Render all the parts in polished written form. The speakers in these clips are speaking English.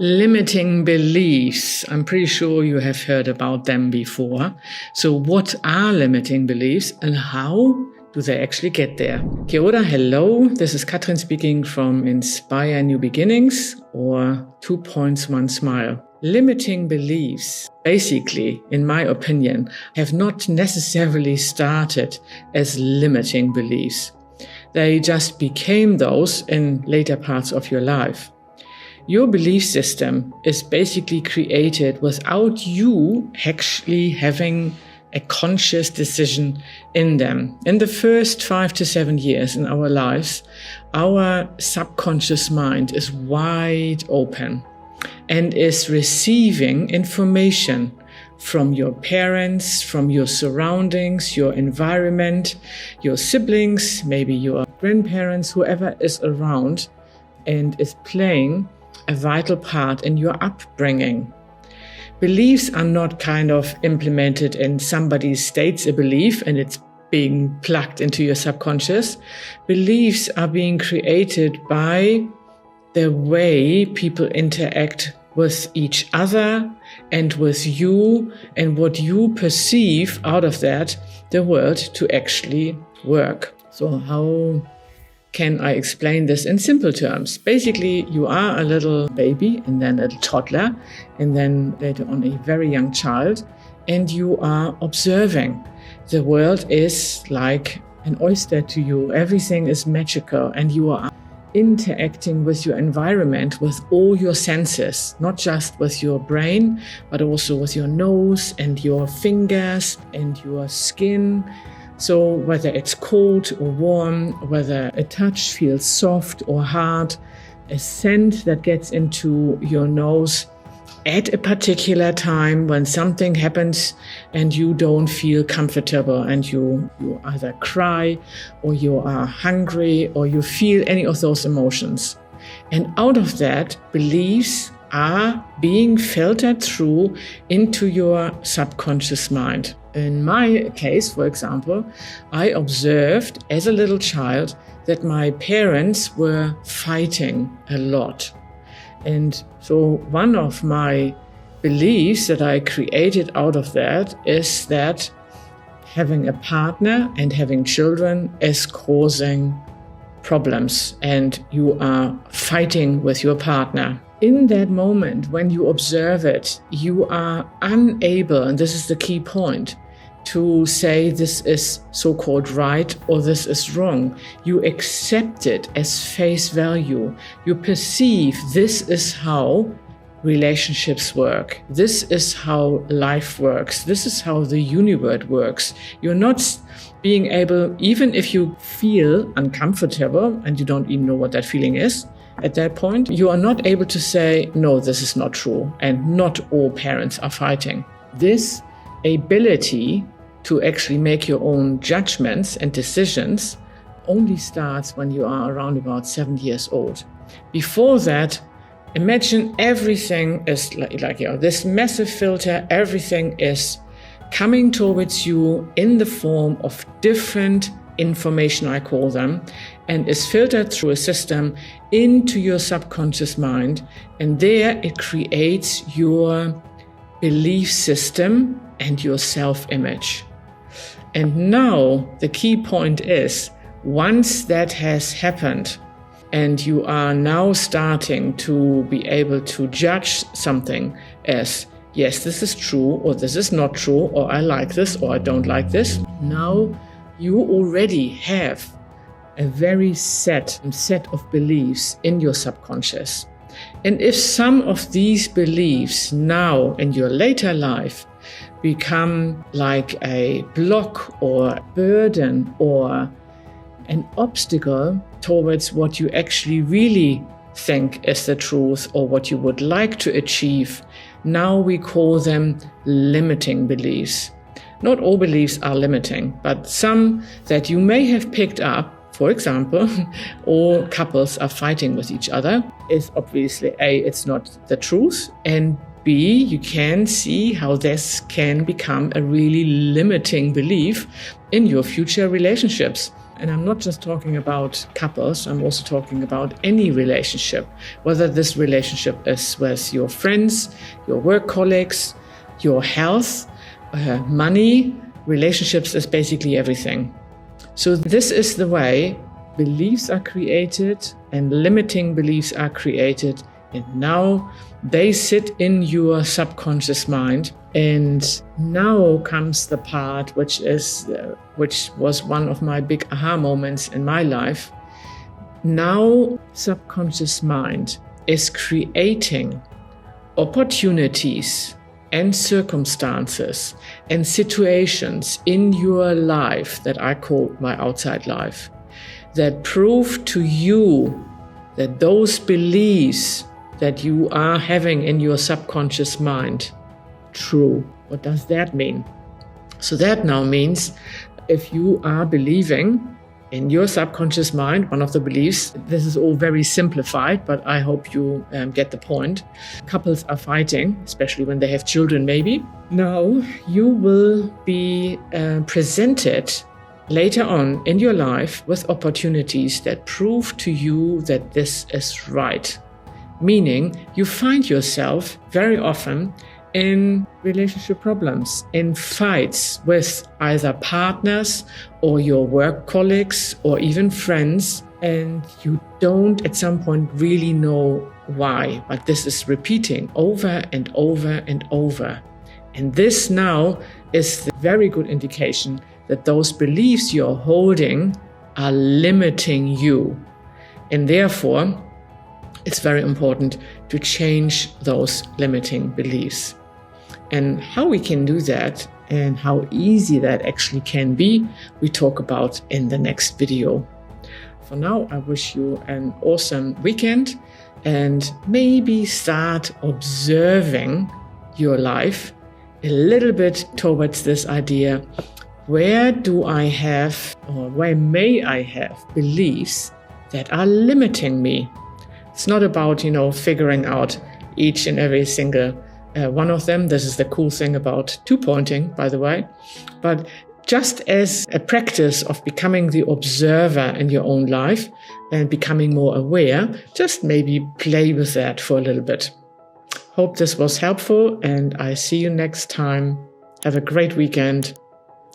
Limiting beliefs. I'm pretty sure you have heard about them before. So what are limiting beliefs and how do they actually get there? Kia ora, hello. This is Katrin speaking from Inspire New Beginnings, or 2 Points, 1 Smile. Limiting beliefs, basically, in my opinion, have not necessarily started as limiting beliefs. They just became those in later parts of your life. Your belief system is basically created without you actually having a conscious decision in them. In the first 5 to 7 years in our lives, our subconscious mind is wide open and is receiving information from your parents, from your surroundings, your environment, your siblings, maybe your grandparents, whoever is around and is playing a vital part in your upbringing. Beliefs are not kind of implemented and somebody states a belief and it's being plugged into your subconscious. Beliefs are being created by the way people interact with each other and with you, and what you perceive out of that, the world to actually work. So how can I explain this in simple terms? Basically, you are a little baby and then a toddler and then later on a very young child, and you are observing. The world is like an oyster to you. Everything is magical and you are interacting with your environment with all your senses, not just with your brain, but also with your nose and your fingers and your skin. So whether it's cold or warm, whether a touch feels soft or hard, a scent that gets into your nose at a particular time when something happens and you don't feel comfortable and you either cry or you are hungry or you feel any of those emotions. And out of that, beliefs are being filtered through into your subconscious mind. In my case, for example, I observed as a little child that my parents were fighting a lot. And so one of my beliefs that I created out of that is that having a partner and having children is causing problems and you are fighting with your partner. In that moment, when you observe it, you are unable, and this is the key point, to say this is so-called right or this is wrong. You accept it as face value. You perceive this is how relationships work. This is how life works. This is how the universe works. You're not being able, even if you feel uncomfortable and you don't even know what that feeling is, at that point, you are not able to say, no, this is not true, and not all parents are fighting. This ability to actually make your own judgments and decisions only starts when you are around about 7 years old. Before that, imagine everything is like this massive filter, everything is coming towards you in the form of different information, I call them, and is filtered through a system into your subconscious mind, and there it creates your belief system and your self-image. And now the key point is, once that has happened and you are now starting to be able to judge something as, yes, this is true, or this is not true, or I like this, or I don't like this, now you already have a very set of beliefs in your subconscious. And if some of these beliefs now in your later life become like a block or burden or an obstacle towards what you actually really think is the truth or what you would like to achieve, now we call them limiting beliefs. Not all beliefs are limiting, but some that you may have picked up. For example, all couples are fighting with each other is obviously A, it's not the truth, and B, you can see how this can become a really limiting belief in your future relationships. And I'm not just talking about couples, I'm also talking about any relationship, whether this relationship is with your friends, your work colleagues, your health, money. Relationships is basically everything. So this is the way beliefs are created and limiting beliefs are created. And now they sit in your subconscious mind. And now comes the part which was one of my big aha moments in my life. Now subconscious mind is creating opportunities and circumstances and situations in your life that I call my outside life, that prove to you that those beliefs that you are having in your subconscious mind true. What does that mean? So that now means if you are believing in your subconscious mind, one of the beliefs, this is all very simplified, but I hope you get the point. Couples are fighting, especially when they have children maybe. Now you will be presented later on in your life with opportunities that prove to you that this is right. Meaning you find yourself very often in relationship problems, in fights with either partners or your work colleagues or even friends, and you don't at some point really know why, but this is repeating over and over and over. And this now is the very good indication that those beliefs you're holding are limiting you. And therefore, it's very important to change those limiting beliefs. And how we can do that and how easy that actually can be, we talk about in the next video. For now, I wish you an awesome weekend and maybe start observing your life a little bit towards this idea. Where do I have, or where may I have beliefs that are limiting me? It's not about, figuring out each and every single one of them. This is the cool thing about two-pointing, by the way. But just as a practice of becoming the observer in your own life and becoming more aware, just maybe play with that for a little bit. Hope this was helpful, and I see you next time. Have a great weekend.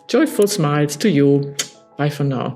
Joyful smiles to you. Bye for now.